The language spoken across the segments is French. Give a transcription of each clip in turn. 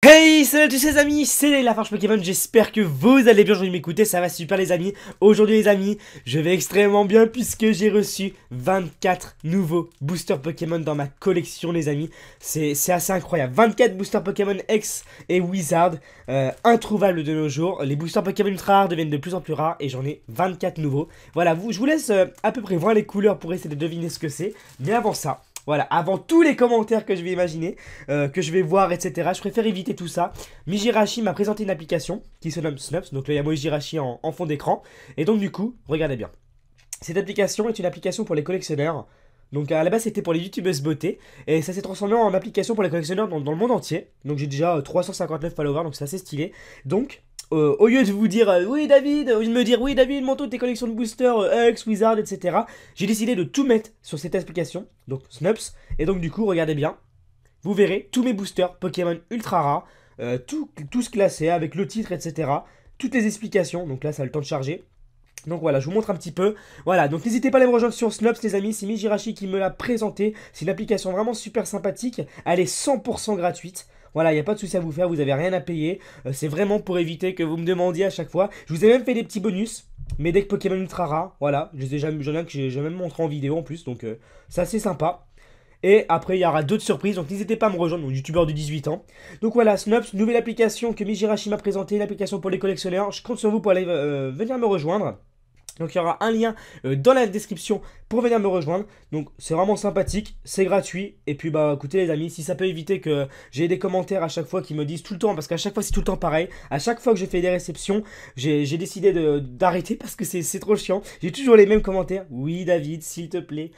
Hey, salut à tous les amis, c'est la Farge Pokémon, j'espère que vous allez bien aujourd'hui m'écouter, ça va super les amis. Aujourd'hui les amis, je vais extrêmement bien puisque j'ai reçu 24 nouveaux boosters Pokémon dans ma collection les amis. C'est assez incroyable, 24 boosters Pokémon X et Wizard, introuvables de nos jours. Les boosters Pokémon ultra rares deviennent de plus en plus rares et j'en ai 24 nouveaux. Voilà, je vous laisse à peu près voir les couleurs pour essayer de deviner ce que c'est. Mais avant ça... Voilà, avant tous les commentaires que je vais imaginer, que je vais voir, etc. Je préfère éviter tout ça. Mijirachi m'a présenté une application qui se nomme Snups. Donc là, il y a Mijirachi en fond d'écran. Et donc du coup, regardez bien. Cette application est une application pour les collectionneurs. Donc à la base, c'était pour les youtubeuses beauté. Et ça s'est transformé en application pour les collectionneurs dans le monde entier. Donc j'ai déjà 359 followers, donc c'est assez stylé. Donc... au lieu de vous dire oui David, au lieu de me dire oui David, montre tes collections de boosters X, Wizard, etc. J'ai décidé de tout mettre sur cette application, donc Snups. Et donc du coup, regardez bien, vous verrez tous mes boosters Pokémon ultra rares, tous classés avec le titre, etc. Toutes les explications, donc là ça a le temps de charger. Donc voilà, je vous montre un petit peu. Voilà, donc n'hésitez pas à aller me rejoindre sur Snups les amis, c'est Mijirachi qui me l'a présenté. C'est une application vraiment super sympathique, elle est 100% gratuite. Voilà, il n'y a pas de souci à vous faire, vous n'avez rien à payer. C'est vraiment pour éviter que vous me demandiez à chaque fois. Je vous ai même fait des petits bonus, mes decks Pokémon ultra rares. Voilà, j'en ai que j'ai même montré en vidéo en plus, donc c'est assez sympa. Et après, il y aura d'autres surprises, donc n'hésitez pas à me rejoindre, donc youtubeur de 18 ans. Donc voilà, Snups, nouvelle application que Mijirachi m'a présentée, une application pour les collectionneurs. Je compte sur vous pour aller venir me rejoindre. Donc il y aura un lien dans la description pour venir me rejoindre. Donc c'est vraiment sympathique, c'est gratuit. Et puis bah écoutez les amis, si ça peut éviter que j'ai des commentaires à chaque fois qui me disent tout le temps, parce qu'à chaque fois c'est tout le temps pareil. À chaque fois que je fais des réceptions, j'ai décidé d'arrêter parce que c'est trop chiant. J'ai toujours les mêmes commentaires. Oui David, s'il te plaît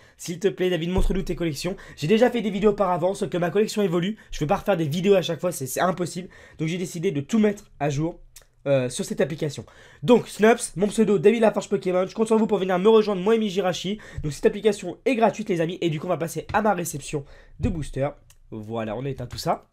David, montre-nous tes collections. J'ai déjà fait des vidéos auparavant, sauf que ma collection évolue. Je ne peux pas refaire des vidéos à chaque fois, c'est impossible. Donc j'ai décidé de tout mettre à jour. Sur cette application. Donc Snups, mon pseudo David Lafarge Pokémon, je compte sur vous pour venir me rejoindre moi et Mijirachi. Donc cette application est gratuite les amis et du coup on va passer à ma réception de booster. Voilà, on a éteint tout ça.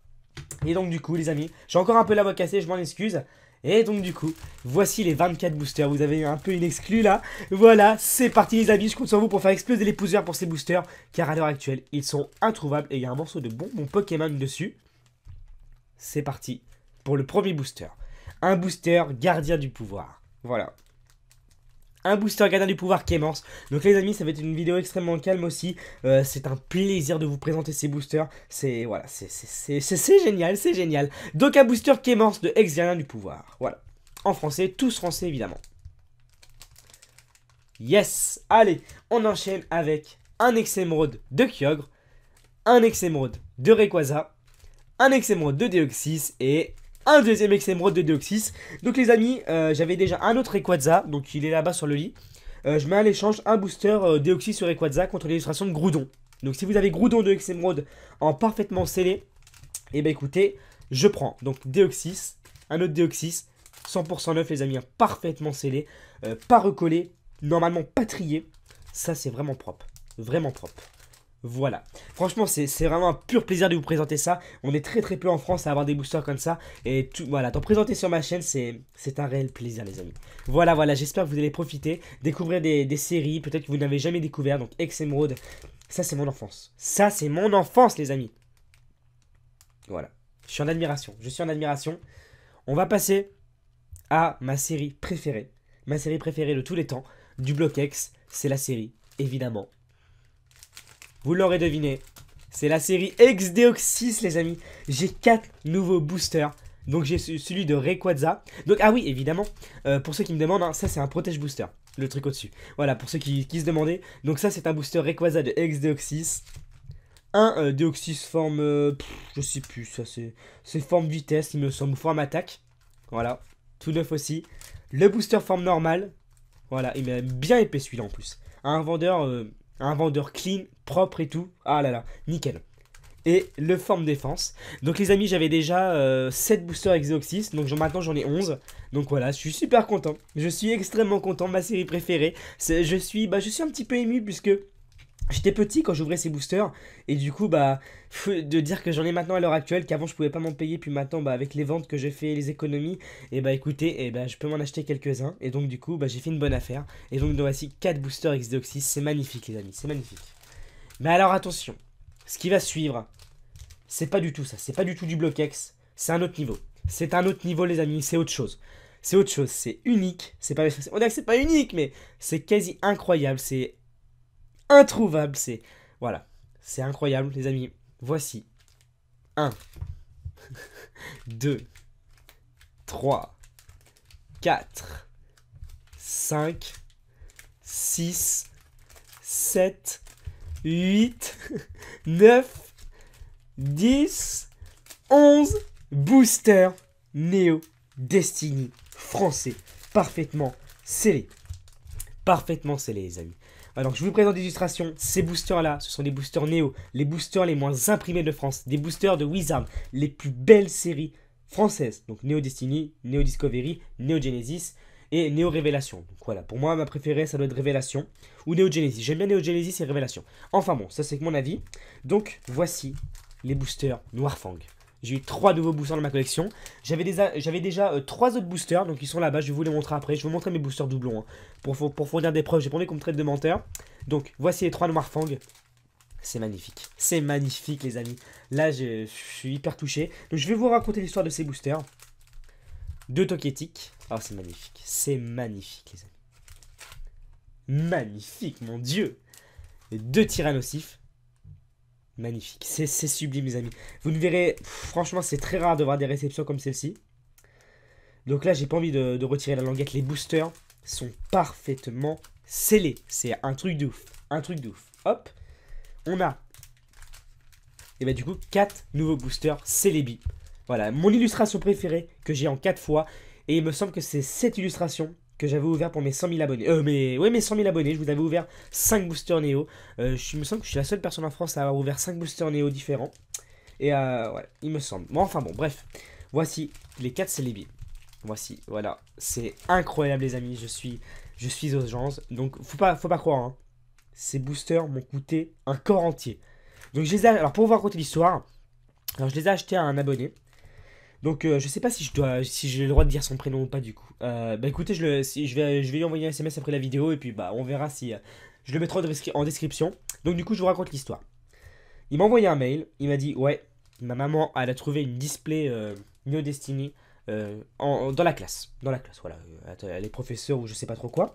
Et donc du coup les amis, j'ai encore un peu la voix cassée, je m'en excuse. Et donc du coup, voici les 24 boosters, vous avez un peu une exclue là. Voilà, c'est parti les amis, je compte sur vous pour faire exploser les poussières pour ces boosters. Car à l'heure actuelle, ils sont introuvables et il y a un morceau de bonbon Pokémon dessus. C'est parti pour le premier booster. Un booster gardien du pouvoir. Voilà. Un booster gardien du pouvoir Kémors. Donc les amis, ça va être une vidéo extrêmement calme aussi. C'est un plaisir de vous présenter ces boosters. C'est voilà, c'est génial, c'est génial. Donc un booster Kémors de ex-gardien du pouvoir. Voilà. En français, tous français évidemment. Yes. Allez, on enchaîne avec un Exémorode de Kyogre, un Exémorode de Rayquaza, un Exémorode de Deoxys et un deuxième Exémorode de Deoxys. Donc les amis, j'avais déjà un autre Rayquaza, donc il est là-bas sur le lit. Je mets à l'échange un booster Deoxys sur Rayquaza contre l'illustration de Groudon. Donc si vous avez Groudon de Exémorode en parfaitement scellé, et ben écoutez, je prends. Donc Deoxys, un autre Deoxys, 100% neuf les amis, parfaitement scellé, pas recollé, normalement pas trié. Ça c'est vraiment propre, vraiment propre. Voilà, franchement c'est vraiment un pur plaisir de vous présenter ça. On est très peu en France à avoir des boosters comme ça. Et tout, voilà, d'en présenter sur ma chaîne c'est un réel plaisir les amis. Voilà, j'espère que vous allez profiter, découvrir des séries, peut-être que vous n'avez jamais découvert. Donc Exémorode, ça c'est mon enfance. Ça c'est mon enfance les amis. Voilà, je suis en admiration, On va passer à ma série préférée. Ma série préférée de tous les temps, du bloc X, c'est la série, évidemment. Vous l'aurez deviné, c'est la série X-Deoxys les amis. J'ai 4 nouveaux boosters. Donc j'ai celui de Rayquaza. Donc ah oui évidemment, pour ceux qui me demandent, hein, ça c'est un protège booster. Le truc au-dessus. Voilà pour ceux qui se demandaient. Donc ça c'est un booster Rayquaza de X-Deoxys. Un Deoxys forme, je sais plus, ça c'est forme vitesse il me semble, ou forme attaque. Voilà, tout neuf aussi. Le booster forme normale. Voilà, il m'a bien épais celui-là en plus. Un vendeur clean, propre et tout. Ah là là, nickel. Et le forme défense. Donc les amis, j'avais déjà 7 boosters Exoxys. Donc maintenant j'en ai 11. Donc voilà, je suis super content. Je suis extrêmement content. Ma série préférée. Je suis un petit peu ému puisque j'étais petit quand j'ouvrais ces boosters. Et du coup, bah, de dire que j'en ai maintenant à l'heure actuelle, qu'avant je pouvais pas m'en payer. Puis maintenant, bah, avec les ventes que j'ai fait, les économies, et bah écoutez, et bah, je peux m'en acheter quelques-uns. Et donc du coup, bah, j'ai fait une bonne affaire. Et donc voici 4 boosters X-Deoxys. C'est magnifique les amis, c'est magnifique. Mais alors attention, ce qui va suivre, c'est pas du tout ça. C'est pas du tout du bloc X. c'est un autre niveau. C'est un autre niveau, les amis, c'est autre chose. C'est autre chose, c'est unique. C'est pas, on dirait que c'est pas unique, mais c'est quasi incroyable, c'est introuvable, c'est... Voilà, c'est incroyable, les amis. Voici 1, 2, 3, 4, 5, 6, 7, 8, 9, 10, 11 boosters Neo Destiny français. Parfaitement scellés. Parfaitement scellés, les amis. Alors, je vous présente des illustrations. Ces boosters-là, ce sont des boosters Neo, les boosters les moins imprimés de France, des boosters de Wizard, les plus belles séries françaises. Donc, Neo Destiny, Neo Discovery, Neo Genesis et Neo Révélation. Donc, voilà, pour moi, ma préférée, ça doit être Révélation ou Neo Genesis. J'aime bien Neo Genesis et Révélation. Enfin bon, ça, c'est que mon avis. Donc, voici les boosters Noirfang. J'ai eu 3 nouveaux boosters dans ma collection. J'avais déjà 3 autres boosters, donc ils sont là-bas. Je vais vous les montrer après. Je vais vous montrer mes boosters doublons, hein, pour fournir des preuves. J'ai pas envie qu'on me traite de menteur. Donc, voici les 3 Noirfang. C'est magnifique. C'est magnifique, les amis. Là, je suis hyper touché. Donc, je vais vous raconter l'histoire de ces boosters. 2 Toketic. Oh, c'est magnifique. C'est magnifique, les amis. Magnifique, mon Dieu. Et 2 Tyrannosif. Magnifique, c'est sublime, les amis. Vous ne verrez, franchement, c'est très rare de voir des réceptions comme celle-ci. Donc là, j'ai pas envie de retirer la languette. Les boosters sont parfaitement scellés. C'est un truc de ouf. Un truc de ouf. Hop, on a, et bah du coup, 4 nouveaux boosters Celebi. Voilà, mon illustration préférée que j'ai en 4 fois. Et il me semble que c'est cette illustration que j'avais ouvert pour mes 100 000 abonnés. Mes 100 000 abonnés, je vous avais ouvert 5 boosters Neo. Il me semble que je suis la seule personne en France à avoir ouvert 5 boosters Neo différents. Et ouais, il me semble. Bon, enfin bon, bref. Voici les 4 Celebi. Voici, voilà. C'est incroyable, les amis. Je suis aux gens. Donc, faut pas croire, hein. Ces boosters m'ont coûté un corps entier. Donc, je les ai... Alors, pour vous raconter l'histoire, alors je les ai achetés à un abonné. Donc je sais pas si j'ai le droit de dire son prénom ou pas du coup. Bah écoutez, je vais lui envoyer un SMS après la vidéo et puis bah on verra si je le mettrai en description. Donc du coup je vous raconte l'histoire. Il m'a envoyé un mail, il m'a dit ouais, ma maman elle a trouvé une display Neo Destiny dans la classe. Dans la classe, voilà. Elle est professeure ou je sais pas trop quoi.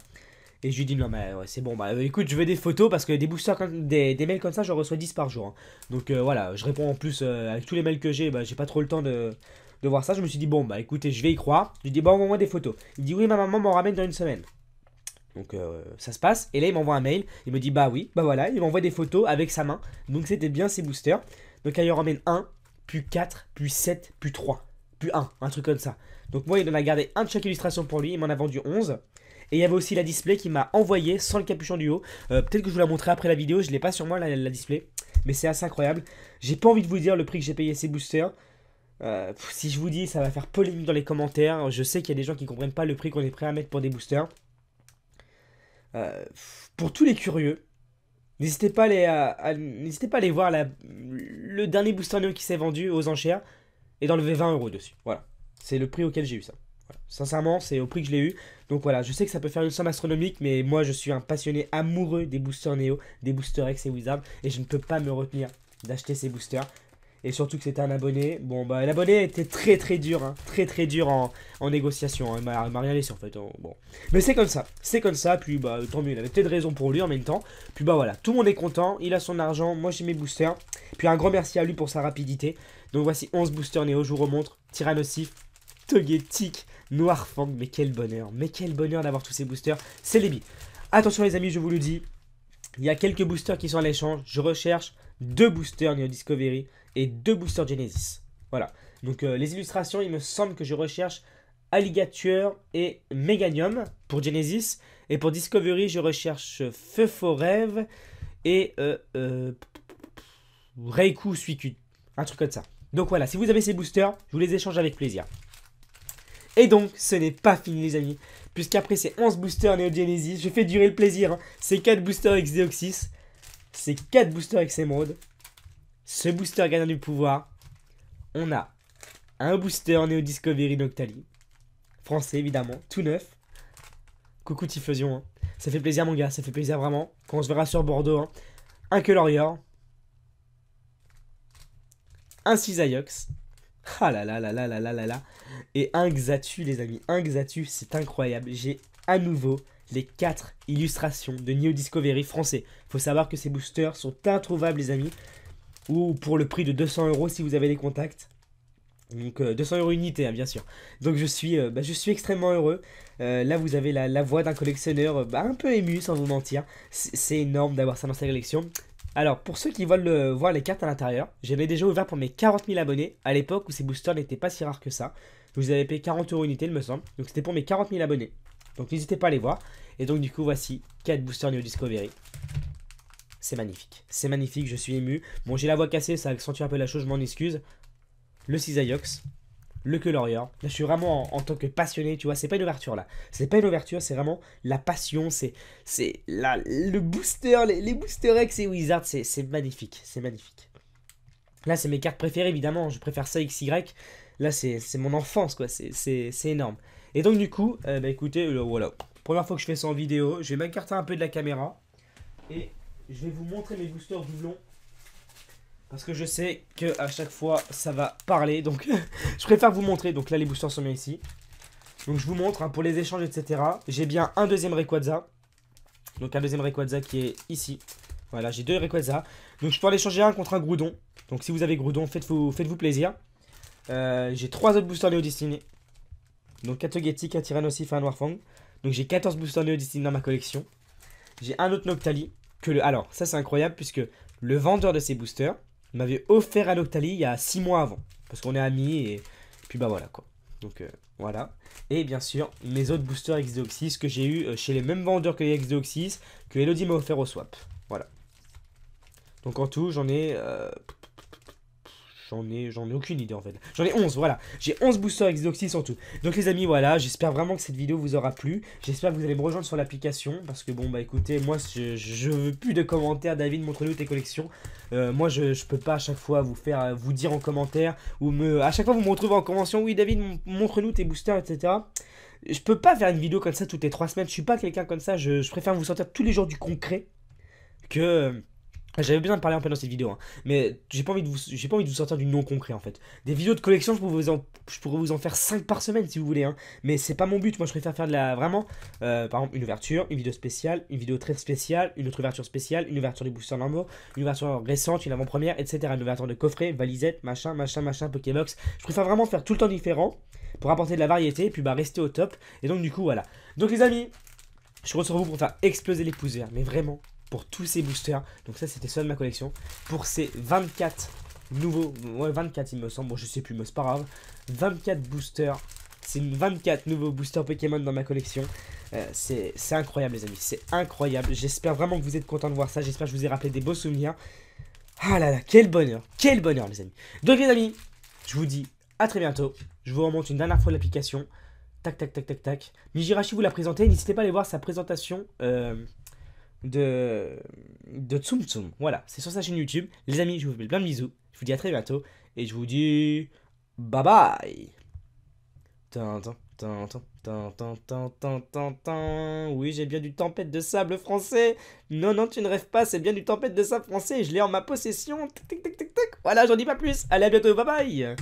Et je lui dis non mais ouais, c'est bon, bah écoute, je veux des photos parce que des boosters, des mails comme ça, j'en reçois 10 par jour, hein. Donc voilà, je réponds en plus avec tous les mails que j'ai, bah j'ai pas trop le temps de voir ça. Je me suis dit bon bah écoutez, je vais y croire. Je lui dis bah envoie-moi des photos. Il dit oui, ma maman m'en ramène dans une semaine. Donc ça se passe, et là il m'envoie un mail, il me dit bah oui, bah voilà, il m'envoie des photos avec sa main. Donc c'était bien ces boosters. Donc il en ramène 1, puis 4, puis 7, puis 3, puis 1 truc comme ça. Donc moi il en a gardé un de chaque illustration pour lui, il m'en a vendu 11. Et il y avait aussi la display qui m'a envoyé sans le capuchon du haut. Peut-être que je vous la montrerai après la vidéo. Je ne l'ai pas sur moi la display. Mais c'est assez incroyable. J'ai pas envie de vous dire le prix que j'ai payé ces boosters. Si je vous dis, ça va faire polémique dans les commentaires. Je sais qu'il y a des gens qui ne comprennent pas le prix qu'on est prêt à mettre pour des boosters. Pour tous les curieux, n'hésitez pas à aller voir le dernier booster Neo qui s'est vendu aux enchères. Et d'enlever 20 € dessus. Voilà. C'est le prix auquel j'ai eu ça. Voilà. Sincèrement, c'est au prix que je l'ai eu. Donc voilà, je sais que ça peut faire une somme astronomique, mais moi je suis un passionné amoureux des boosters Neo, des boosters X et Wizard, et je ne peux pas me retenir d'acheter ces boosters. Et surtout que c'était un abonné. Bon bah l'abonné était très dur, hein, très dur en négociation, hein. Il m'a rien laissé en fait, hein. Bon. Mais c'est comme ça, puis bah tant mieux, il avait peut-être raison pour lui en même temps. Puis bah voilà, tout le monde est content, il a son argent, moi j'ai mes boosters. Puis un grand merci à lui pour sa rapidité. Donc voici 11 boosters Neo, je vous remontre. Tyrannosif, Togetic, Noirfang, mais quel bonheur d'avoir tous ces boosters. C'est les billes. Attention les amis, je vous le dis, il y a quelques boosters qui sont à l'échange. Je recherche 2 boosters Neo Discovery et 2 boosters Genesis. Voilà. Donc les illustrations, il me semble que je recherche Alligator et Meganium pour Genesis. Et pour Discovery, je recherche Feu Rêve et Reiku Suicune. Un truc comme ça. Donc voilà, si vous avez ces boosters, je vous les échange avec plaisir. Et donc, ce n'est pas fini les amis, puisqu'après ces 11 boosters Neo Genesis, je fais durer le plaisir, hein. Ces 4 boosters X-Deoxys, ces 4 boosters X-Emerald, ce booster Gardien du Pouvoir, on a un booster Neo Discovery Noctali, français évidemment, tout neuf. Coucou Tifusion, hein. Ça fait plaisir mon gars, ça fait plaisir vraiment, quand on se verra sur Bordeaux, hein. Un Colorior, un Cisaiox, Ah là là là là là là là là. Et un Xatu, les amis. Un Xatu, c'est incroyable. J'ai à nouveau les 4 illustrations de Neo Discovery français. Faut savoir que ces boosters sont introuvables, les amis. Ou pour le prix de 200 € si vous avez les contacts. Donc 200 € unité, hein, bien sûr. Donc je suis extrêmement heureux. Là vous avez la voix d'un collectionneur un peu ému sans vous mentir. C'est énorme d'avoir ça dans sa collection. Alors pour ceux qui veulent voir les cartes à l'intérieur, j'avais déjà ouvert pour mes 40 000 abonnés à l'époque où ces boosters n'étaient pas si rares que ça. Vous avez payé 40 € unité il me semble. Donc c'était pour mes 40 000 abonnés. Donc n'hésitez pas à les voir. Et donc du coup voici 4 boosters Neo Discovery. C'est magnifique, je suis ému. Bon j'ai la voix cassée, ça accentue un peu la chose, je m'en excuse. Le Cisaiox, le Colorior. Là, je suis vraiment en tant que passionné, tu vois. C'est pas une ouverture là. C'est pas une ouverture, c'est vraiment la passion. C'est le booster, les Booster X et Wizard. C'est magnifique, c'est magnifique. Là, c'est mes cartes préférées, évidemment. Je préfère ça XY. Là, c'est mon enfance, quoi. C'est énorme. Et donc, du coup, bah écoutez, voilà. Première fois que je fais ça en vidéo. Je vais m'écarter un peu de la caméra. Et je vais vous montrer mes boosters doublons. Parce que je sais que à chaque fois ça va parler. Donc je préfère vous montrer. Donc là les boosters sont bien ici. Donc je vous montre pour les échanges etc. J'ai bien un deuxième Rayquaza. Donc un deuxième Rayquaza qui est ici. Voilà j'ai deux Rayquaza. Donc je peux en échanger un contre un Groudon. Donc si vous avez Groudon faites-vous plaisir. J'ai 3 autres boosters Néo Destiné. Donc un Togetic, un Tyrannosif et un Noirfang. Donc j'ai 14 boosters Néo Destiné dans ma collection. J'ai un autre Noctali. Alors ça c'est incroyable puisque le vendeur de ces boosters m'avait offert un Noctali il y a 6 mois avant. Parce qu'on est amis et puis bah voilà quoi. Donc voilà. Et bien sûr, mes autres boosters Xdeoxys que j'ai eu chez les mêmes vendeurs que les Xdeoxys que Elodie m'a offert au swap. Voilà. Donc en tout, j'en ai aucune idée en fait. J'en ai 11, voilà. J'ai 11 boosters Xdeoxys en tout. Donc les amis, voilà, j'espère vraiment que cette vidéo vous aura plu. J'espère que vous allez me rejoindre sur l'application. Parce que bon, bah écoutez, moi je veux plus de commentaires. David, montre-nous tes collections. Moi je peux pas à chaque fois vous dire en commentaire. Ou à chaque fois vous me retrouvez en convention. Oui David, montre-nous tes boosters, etc. Je peux pas faire une vidéo comme ça toutes les 3 semaines. Je suis pas quelqu'un comme ça. Je préfère vous sortir tous les jours du concret que... J'avais besoin de parler un peu dans cette vidéo, hein. Mais j'ai pas envie de vous sortir du non concret en fait. Des vidéos de collection, je pourrais vous en faire 5 par semaine si vous voulez, hein. Mais c'est pas mon but, moi je préfère faire vraiment, par exemple une ouverture, une vidéo spéciale, une vidéo très spéciale, une autre ouverture spéciale, une ouverture des boosters normaux, une ouverture récente, une avant-première, etc. Une ouverture de coffret, valisette, machin, Pokébox. Je préfère vraiment faire tout le temps différent pour apporter de la variété et puis bah rester au top. Et donc du coup voilà. Donc les amis, je compte sur vous pour faire exploser les pouces verts, mais vraiment. Pour tous ces boosters, donc ça c'était ceux de ma collection. Pour ces 24 nouveaux, ouais 24 il me semble, bon je sais plus mais c'est pas grave. 24 boosters, c'est 24 nouveaux boosters Pokémon dans ma collection. C'est incroyable les amis, c'est incroyable. J'espère vraiment que vous êtes contents de voir ça, j'espère que je vous ai rappelé des beaux souvenirs. Ah là là, quel bonheur les amis. Donc les amis, je vous dis à très bientôt. Je vous remonte une dernière fois l'application. Tac tac tac tac tac. Mijirachi vous l'a présenté, n'hésitez pas à aller voir sa présentation de Tsum Tsum. Voilà, c'est sur sa chaîne YouTube. Les amis, je vous fais plein de bisous. Je vous dis à très bientôt. Et je vous dis bye bye. Oui, j'ai bien du tempête de sable français. Non, non, tu ne rêves pas, c'est bien du tempête de sable français. Je l'ai en ma possession. Tic, tic, tic, tic, tic. Voilà, j'en dis pas plus. Allez, à bientôt, bye bye.